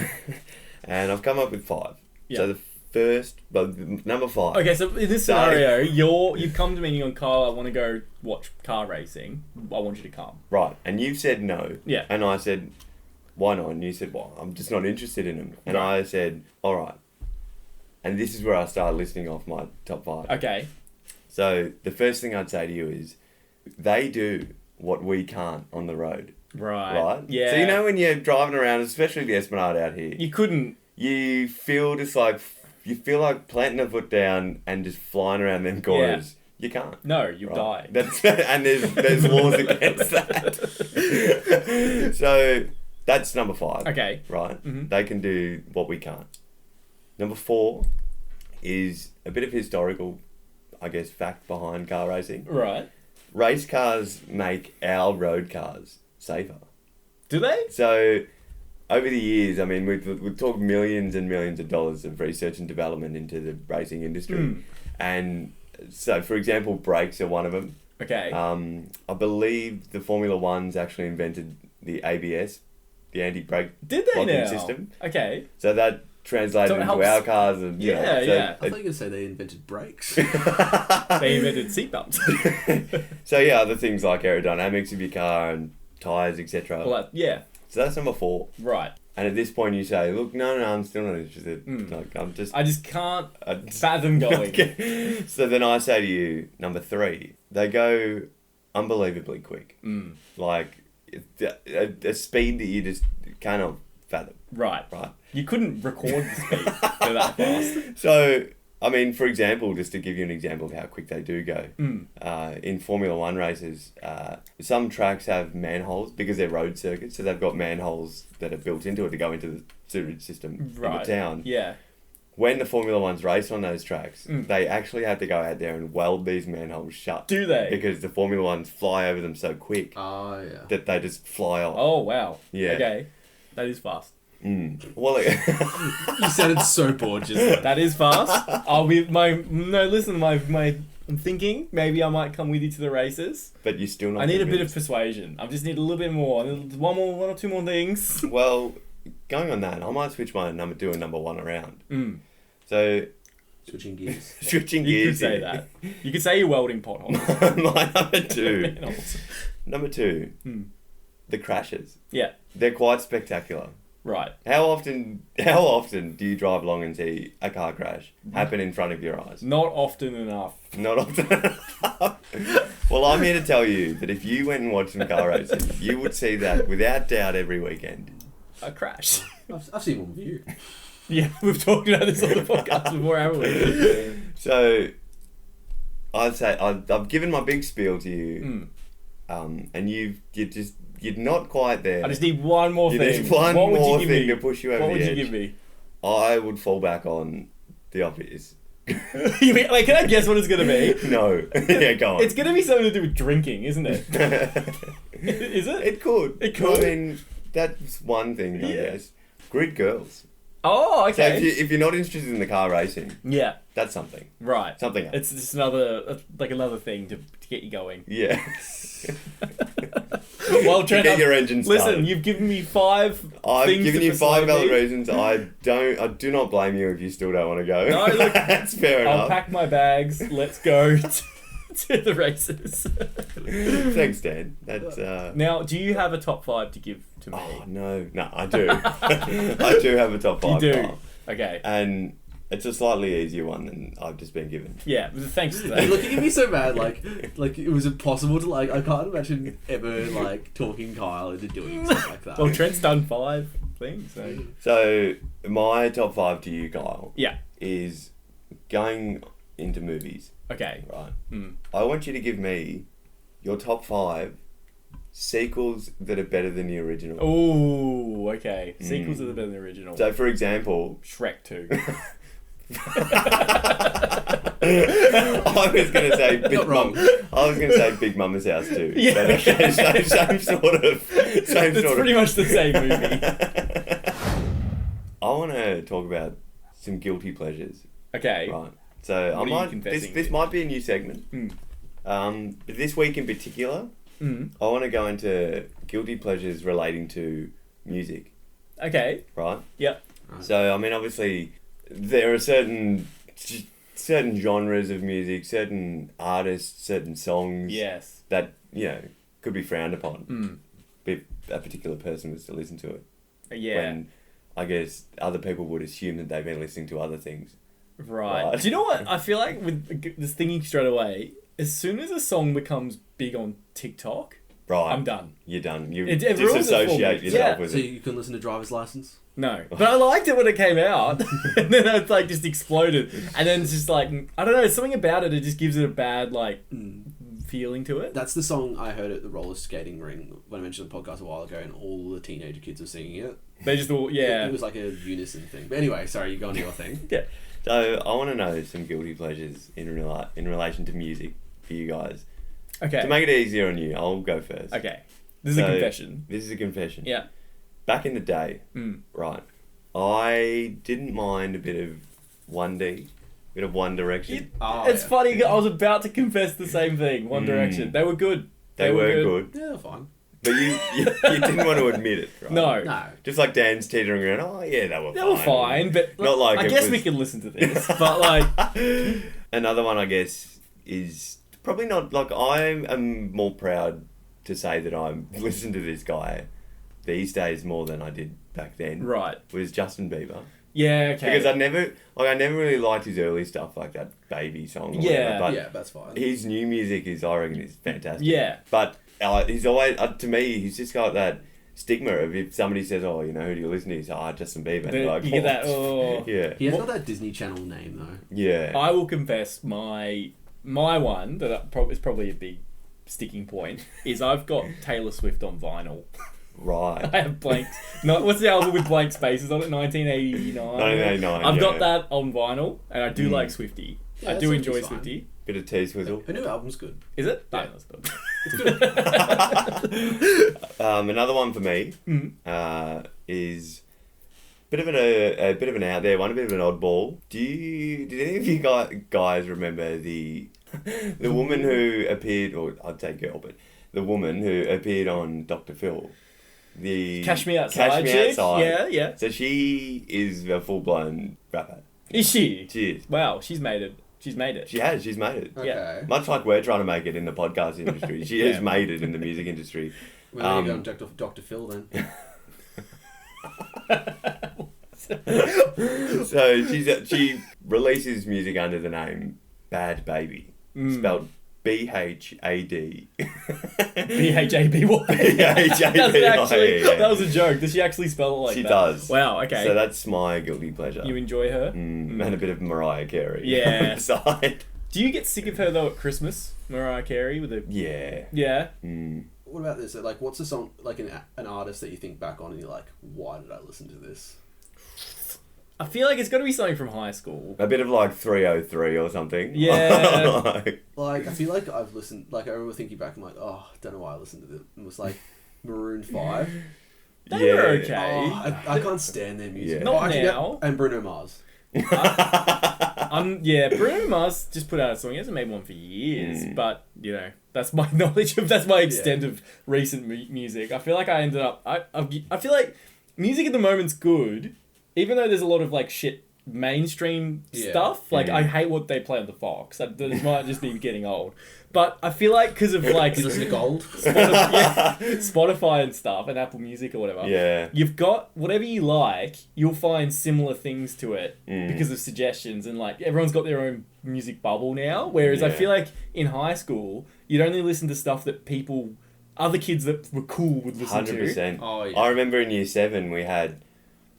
and I've come up with 5. Yeah. So the first, number 5. Okay, so in this scenario, you come to me and you're Kyle, I want to go watch car racing. I want you to come. Right, and you said no. Yeah. And I said, why not? And you said, well, I'm just not interested in them. And Right. I said, all right. And this is where I started listing off my top 5. Okay. So the first thing I'd say to you is, they do what we can't on the road. Right. Right? Yeah. So you know when you're driving around, especially the Esplanade out here, You couldn't... you feel like planting a foot down and just flying around them corners. You can't. No, you'll die. That's and there's laws against that. So that's number 5. Okay. Right? Mm-hmm. They can do what we can't. Number 4 is a bit of historical, I guess, fact behind car racing. Right. Race cars make our road cars safer. Do they? So, over the years, I mean, we've talked millions and millions of dollars of research and development into the racing industry. And so, for example, brakes are one of them. Okay. I believe the Formula One's actually invented the ABS, the anti-brake Did they blocking now? system. Okay. So that translated So it into helps- our cars. And, you know, Yeah, so yeah. I thought you were going to say they invented brakes. They invented seatbelts. So yeah, other things like aerodynamics of your car and tyres, etc. Well, yeah. So that's number 4. Right. And at this point you say, look, no, I'm still not interested. Like, I just can't I- fathom going. Okay. So then I say to you, number 3, they go unbelievably quick. Like, a speed that you just cannot fathom. Right. Right. You couldn't record the speed. They're that fast. So, I mean, for example, just to give you an example of how quick they do go, in Formula One races, some tracks have manholes because they're road circuits, so they've got manholes that are built into it to go into the sewage system in the town. Yeah. When the Formula Ones race on those tracks, they actually have to go out there and weld these manholes shut. Do they? Because the Formula Ones fly over them so quick Oh, yeah. that they just fly off. Oh, wow. Yeah. Okay. That is fast. Well, You sounded so bored just then. That is fast. I'll be I'm thinking maybe I might come with you to the races. but you're still not I need a bit of convinced. persuasion. I just need a little bit more. One or two more things. Well, going on that, I might switch my number 2 and number 1 around. So, Switching gears. switching You gears could say here. that. You could say you're welding potholes. My number 2. Manholes. Number 2, the crashes. Yeah. They're quite spectacular. Right. How often do you drive along and see a car crash happen in front of your eyes? Not often enough. Not often. Well, I'm here to tell you that if you went and watched some car racing, you would see that without doubt every weekend. A crash. I've seen one with you. Yeah, we've talked about this on the podcast before, haven't we? So, I'd say I've given my big spiel to you, and you're not quite there. I just need one more You thing. need one What would more you give thing me? to push you over What the would edge. you give me? I would fall back on the obvious. You mean, like, can I guess what it's gonna be? No. Yeah, go on. It's gonna be something to do with drinking, isn't it? Is it? It could. It could. I mean, that's one thing, I guess. Grid girls. Oh, So okay. if you're not interested in the car racing, Yeah. that's something. Right. Something else. It's just another thing to get you going. Yeah. Well, Trent, get your engine started. listen, you've given me 5 I've things given to you 5 persuade valid me. reasons. I do not blame you if you still don't want to go. No, look, that's fair I'll enough. pack my bags. Let's go to the races. Thanks, Dan. That's Now, do you have a top 5 to give to me? Oh no, I do. I do have a top 5. You do. Pal. Okay. And it's a slightly easier one than I've just been given. Yeah, thanks to You're that. looking at me so bad, like it was impossible to like. I can't imagine ever like talking Kyle into doing stuff like that. Well, Trent's done 5 things, so... So my top 5 to you, Kyle, Yeah. is going into movies. Okay. Right. Mm. I want you to give me your top 5 sequels that are better than the original. Oh, okay. Sequels are better than the original. So, for example, Shrek 2. I was going to say Big Not wrong. Mum. I was going to say Big Mama's House too. Yeah. But okay, same sort of. Same It's sort pretty of. much the same movie. I want to talk about some guilty pleasures. Okay. Right. So What are you confessing this to? might be a new segment. Mm. But this week in particular, Mm. I want to go into guilty pleasures relating to music. Okay. Right. Yep. So I mean, obviously, there are certain genres of music, certain artists, certain songs Yes. that could be frowned upon Mm. if a particular person was to listen to it. Yeah. When I guess other people would assume that they've been listening to other things. Right. Right. Do you know what? I feel like with this thinking straight away, as soon as a song becomes big on TikTok, Right. I'm done. You're done. You It ruins it for me. disassociate yourself Yeah. with So it. you can listen to Driver's License. No. But I liked it when it came out. And then it's like just exploded. And then it's just like, I don't know, something about it, it just gives it a bad like feeling to it. That's the song I heard at the roller skating ring when I mentioned the podcast a while ago, and all the teenager kids were singing it. They just all, yeah. It was like a unison thing. But anyway, sorry, you go on to your thing. Yeah. So I want to know some guilty pleasures in relation to music for you guys. Okay. To make it easier on you, I'll go first. Okay. This is a So, confession. This is a confession. Yeah. Back in the day, right, I didn't mind a bit of 1D, bit of One Direction. It's funny, I was about to confess the same thing. One Direction. They were good. They were good. Yeah, fine. But you didn't want to admit it, right? No. No. Just like Dan's teetering around, oh yeah, they were fine. They were fine, but Not like I it guess was- we can listen to this. But like, Another one, I guess, is probably not, like, I am more proud to say that I listen to this guy these days more than I did back then. right. Was Justin Bieber. Yeah, okay. Because I never really liked his early stuff, like that Baby song or Yeah. whatever, but Yeah, that's fine. his new music I reckon, is fantastic. Yeah. But he's always, to me, he's just got that stigma of if somebody says, oh, who do you listen to? He's Justin Bieber. And The- you're like, you get that, oh. Yeah. He has got that Disney Channel name though. Yeah. I will confess my one that is probably a big sticking point is I've got Taylor Swift on vinyl. Right. I have blanks. No, what's the album with blank spaces on it? 1989. 1989, I've got yeah. that on vinyl, and I do like Swiftie. Yeah, I do Swifty's enjoy fine. Swiftie. Bit of T-Swizzle. Her new album's good. Is it? Yeah. No, that's good. It's good. Another one for me is bit of an out there one, a bit of an oddball. Did any of you guys remember the woman who appeared, or I'd say girl, but the woman who appeared on Dr. Phil? The Cash Me Outside Cash Me chick? Outside. Yeah, yeah. So she is a full-blown rapper. Is she? She is. Wow, she's made it. She's made it. She's made it. Okay. Yeah. Much like we're trying to make it in the podcast industry. She Yeah. has made it in the music industry. Well, there you go, Dr. Phil then. So she releases music under the name Bad Baby, spelled BHAD. BHABY. Yeah. That was a joke. Does she actually spell it like She that? does. Wow, okay. So that's my guilty pleasure. You enjoy her? And a bit of Mariah Carey. Yeah. On the side. Do you get sick of her though at Christmas? Mariah Carey with a... Yeah. Yeah. What about this? Like, what's a song, like an artist that you think back on and you're like, why did I listen to this? I feel like it's got to be something from high school. A bit of like 303 or something. Yeah. Like, I feel like I've listened, like, I remember thinking back, I'm like, oh, I don't know why I listened to it. It was like Maroon 5. They were okay. Oh, I can't stand their music. Yeah. Not Actually, now. And Bruno Mars. Yeah, Bruno Mars just put out a song. He hasn't made one for years, but you know that's my knowledge of that's my extent of recent music. I feel like I ended up. I feel like music at the moment's good, even though there's a lot of like shit mainstream stuff. Like I hate what they play on the Fox. That might just be getting old. But I feel like because of like You listen to Gold? Spotify and stuff and Apple Music or whatever. Yeah. You've got whatever you like, you'll find similar things to it because of suggestions and like everyone's got their own music bubble now. Whereas I feel like in high school, you'd only listen to stuff that other kids that were cool would listen 100%. to. Oh, yeah. I remember in year 7 we had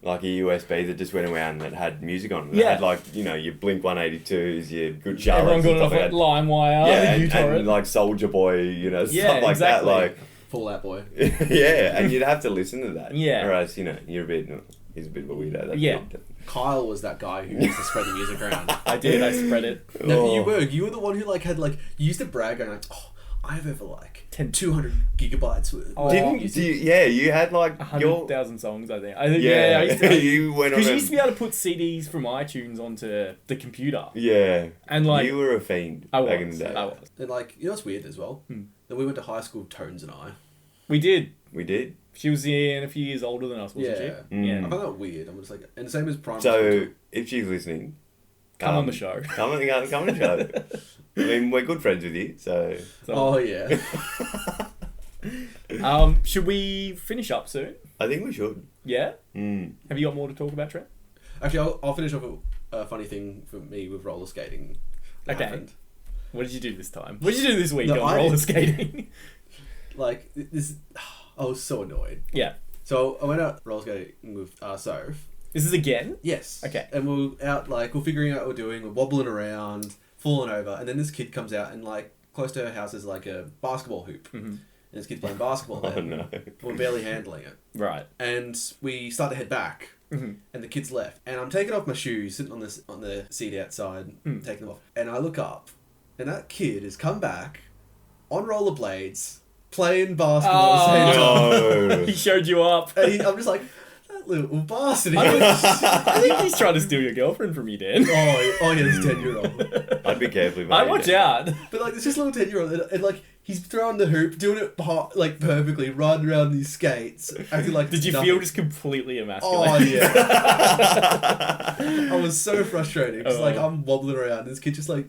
like a USB that just went around that had music on it. Yeah. It had like, you know, your Blink 182s, your Good Charlottes. Everyone got and it off stuff like like LimeWire, yeah, the and uTorrent. like Soldier Boy, you know, Yeah, stuff like exactly. that. Like, Fall Out Boy. yeah, and you'd have to listen to that. Yeah. Or else, you know, he's a bit of a weirdo. That's Yeah. Kyle was that guy who used to spread the music around. I did, I spread it. No, you were the one who like had like, you used to brag going like, oh, I have over like 200 gigabytes worth. Oh, Didn't you? Yeah, you had like 100,000 songs, I think. I think Yeah, I used to. you went on. Because you used to be able to put CDs from iTunes onto the computer. Yeah, And like, you were a fiend I back in was. the day. I was. And like, you know what's weird as well? That we went to high school, Tones and I. We did. We did. She was a few years older than us, wasn't Yeah. she? Mm. I find that weird. I'm just like, and the same as primary So school. if she's listening, Come on the show. Come on the show. I mean, we're good friends with you, so. So, Oh, yeah. should we finish up soon? I think we should. Yeah? Mm. Have you got more to talk about, Trent? Actually, I'll finish off with a funny thing for me with roller skating. that Okay. happened. What did you do this time? What did you do this week No, on roller skating? Like, this, I was so annoyed. Yeah. So I went out roller skating with Soph. This is again? Yes. Okay. And we're out, like, we're figuring out what we're doing, we're wobbling around, falling over, and then this kid comes out and, like, close to her house is, like, a basketball hoop. Mm-hmm. And this kid's playing basketball there. Oh no. We're barely handling it. Right. And we start to head back, Mm-hmm. and the kid's left. And I'm taking off my shoes, sitting on the seat outside, taking them off. And I look up, and that kid has come back on rollerblades, playing basketball at the same time. No. He showed you up. And I'm just like, that little bastard. I think he's trying to steal your girlfriend from you, Dan. Oh yeah, this 10-year-old. I'd be careful. I watch out. But like, it's just a little 10-year-old, and like, he's throwing the hoop, doing it like perfectly, riding around these skates, acting like. Did you nothing. feel just completely Oh emasculated? yeah. I was so frustrated because like Oh. I'm wobbling around, and this kid just like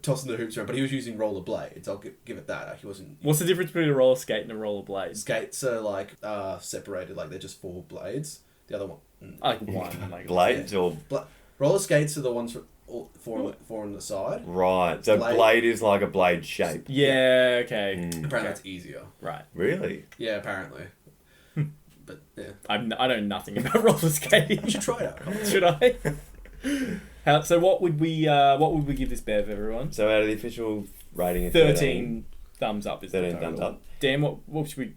tossing the hoops around, but he was using roller blades. I'll give it that. Like, he wasn't. What's the difference between a roller skate and a roller blade? Skates are like separated, like they're just 4 blades. The other one. Like one. Like Blades or Roller skates are the ones four on the side. right. So blade is like a blade shape. Yeah, okay. Apparently that's easier. Right. Really? Yeah, apparently. But yeah, I know nothing about roller skating. you should try it out. Come on. Should I? So what would we give this Bev, everyone? So out of the official rating of 13 thumbs up is 13 the thumbs total. up. Dan, what should we?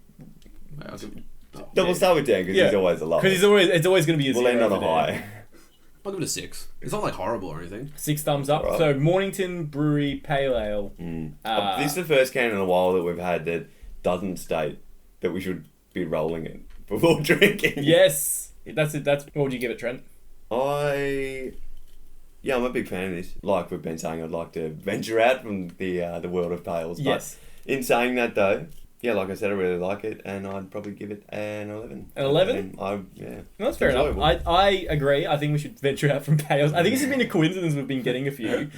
I'll give it- No, we'll start with Dan because he's always a lot. Because it's always going to be a We'll zero. end on a for Dan. high. I'll give it a 6. It's not like horrible or anything. 6 thumbs up. Right. So Mornington Brewery Pale Ale. This is the first can in a while that we've had that doesn't state that we should be rolling it before drinking. Yes, that's it. What would you give it, Trent? Yeah, I'm a big fan of this. Like we've been saying, I'd like to venture out from the world of pails. But Yes. in saying that though, yeah, like I said, I really like it, and I'd probably give it an 11. An 11? Yeah. No, that's fair enough. enjoyable. I agree. I think we should venture out from pails. I think it's just been a coincidence we've been getting a few.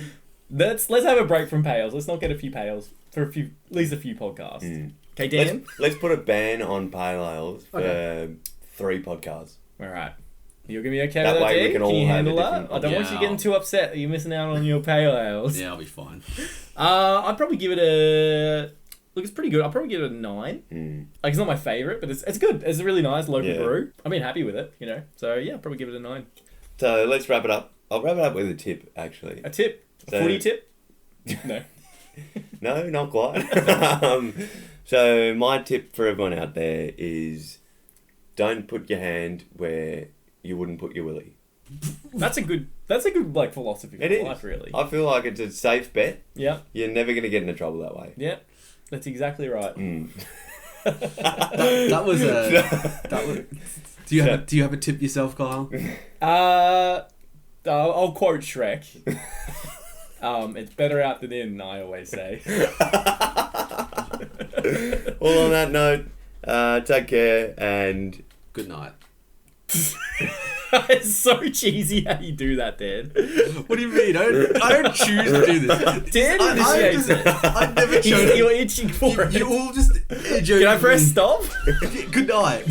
Let's have a break from pails. Let's not get a few pails for at least a few podcasts. Okay, Dan. Let's put a ban on pale ales for Okay. 3 podcasts. All right. You're gonna be okay That with that, way we Dan? can Can all you have a handle that? different- I don't want you Yeah. getting too upset that you're missing out on your pale ales. Yeah, I'll be fine. I'd probably give it a. Look, it's pretty good. I'll probably give it a 9. Like, it's not my favourite, but it's good. It's a really nice local brew. I've been happy with it, you know. So, yeah, I'll probably give it a 9. So let's wrap it up. I'll wrap it up with a tip, actually. A tip? A footy tip? No. No, not quite. So my tip for everyone out there is don't put your hand where you wouldn't put your willy. That's a good like philosophy for It is. life, really. I feel like it's a safe bet. Yeah, You're never going to get into trouble that way. yeah, that's exactly right. That was that was. Do you have a tip yourself, Kyle? I'll quote Shrek. It's better out than in, I always say. Well, on that note, take care and Good night. It's so cheesy how you do that, Dan. What do you mean? I don't choose to do this. Dan initiates it. I've never chosen. You're itching for it. You all just. Can I press stop? Good night.